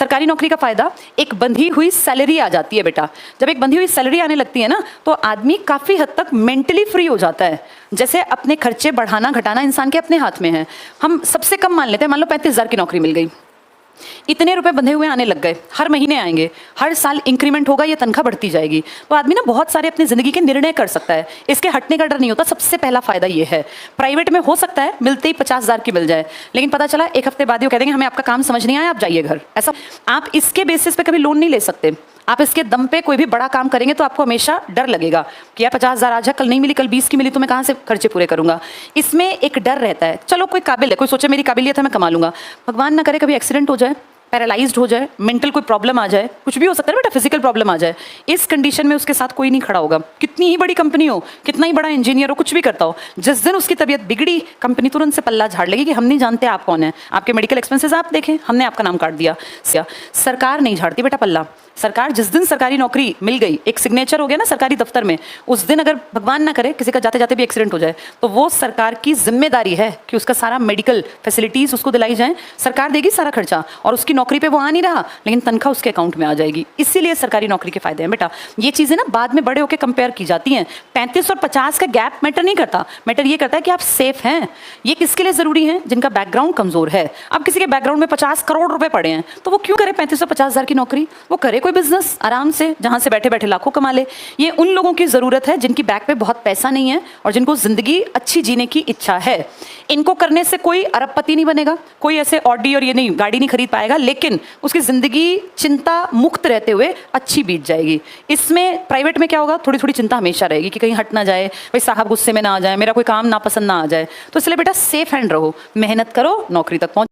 सरकारी नौकरी का फायदा, एक बंधी हुई सैलरी आ जाती है बेटा। जब एक बंधी हुई सैलरी आने लगती है ना, तो आदमी काफी हद तक मेंटली फ्री हो जाता है। जैसे अपने खर्चे बढ़ाना घटाना इंसान के अपने हाथ में है। हम सबसे कम मान लेते हैं, मान लो 35,000 की नौकरी मिल गई, इतने रुपए बंधे हुए आने लग गए, हर महीने आएंगे, हर साल इंक्रीमेंट होगा, ये तनख्वाह बढ़ती जाएगी, तो आदमी ना बहुत सारे अपनी जिंदगी के निर्णय कर सकता है, इसके हटने का डर नहीं होता। सबसे पहला फायदा ये है। प्राइवेट में हो सकता है मिलते ही 50,000 की मिल जाए, लेकिन पता चला एक हफ्ते बाद वो कह देंगे हमें आपका काम समझ नहीं आया, आप जाइए घर। ऐसा आप इसके बेसिस पे कभी लोन नहीं ले सकते। आप इसके दम पे कोई भी बड़ा काम करेंगे तो आपको हमेशा डर लगेगा कि यार 50,000 आज है, कल नहीं मिली, कल 20 की मिली, तो मैं कहाँ से खर्चे पूरे करूंगा। इसमें एक डर रहता है। चलो कोई काबिल है, कोई सोचे मेरी काबिलियत है, मैं कमा लूंगा, भगवान ना करे कभी एक्सीडेंट हो जाए, पैरालाइज्ड हो जाए, मेंटल कोई प्रॉब्लम आ जाए, कुछ भी हो सकता है बेटा, फिजिकल प्रॉब्लम आ जाए, इस कंडीशन में उसके साथ कोई नहीं खड़ा होगा। कितनी ही बड़ी कंपनी हो, कितना ही बड़ा इंजीनियर हो, कुछ भी करता हो, जिस दिन उसकी तबीयत बिगड़ी, कंपनी तुरंत से पल्ला झाड़ लेगी कि हम नहीं जानते आप कौन है, आपके मेडिकल एक्सपेंसेस आप देखें, हमने आपका नाम काट दिया। सरकार नहीं झाड़ती बेटा पल्ला। सरकार जिस दिन सरकारी नौकरी मिल गई, एक सिग्नेचर हो गया ना सरकारी दफ्तर में, उस दिन अगर भगवान ना करे किसी का जाते जाते भी एक्सीडेंट हो जाए, तो वो सरकार की जिम्मेदारी है कि उसका सारा मेडिकल फैसिलिटीज उसको दिलाई जाए। सरकार देगी सारा खर्चा, और उसकी नौकरी पे वो आ नहीं रहा, लेकिन तनख्वाह उसके अकाउंट में आ जाएगी। इसीलिए सरकारी नौकरी के फायदे हैं बेटा। ये चीजें ना बाद में बड़े होकर कंपेयर की जाती हैं। 35 और 50 का गैप मैटर नहीं करता, मैटर ये करता है कि आप सेफ हैं। ये किसके लिए जरूरी है? जिनका बैकग्राउंड कमजोर है। अब किसी के बैकग्राउंड में 50 करोड़ रुपए पड़े हैं, तो वो क्यों करे 35 और 50,000 की नौकरी? वो करे कोई बिजनेस आराम से, जहां से बैठे बैठे लाखों कमा ले। ये उन लोगों की जरूरत है जिनकी बैक पे बहुत पैसा नहीं है और जिनको जिंदगी अच्छी जीने की इच्छा है। इनको करने से कोई अरबपति नहीं बनेगा, कोई ऐसे ऑडी और ये नहीं गाड़ी नहीं खरीद पाएगा, लेकिन उसकी जिंदगी चिंता मुक्त रहते हुए अच्छी बीत जाएगी। इसमें प्राइवेट में क्या होगा, थोड़ी थोड़ी चिंता हमेशा रहेगी कि कहीं हट ना जाए, भाई साहब गुस्से में ना आ जाए, मेरा कोई काम नापसंद ना आ जाए। तो इसलिए बेटा सेफ हैंड रहो, मेहनत करो, नौकरी तक पहुंच।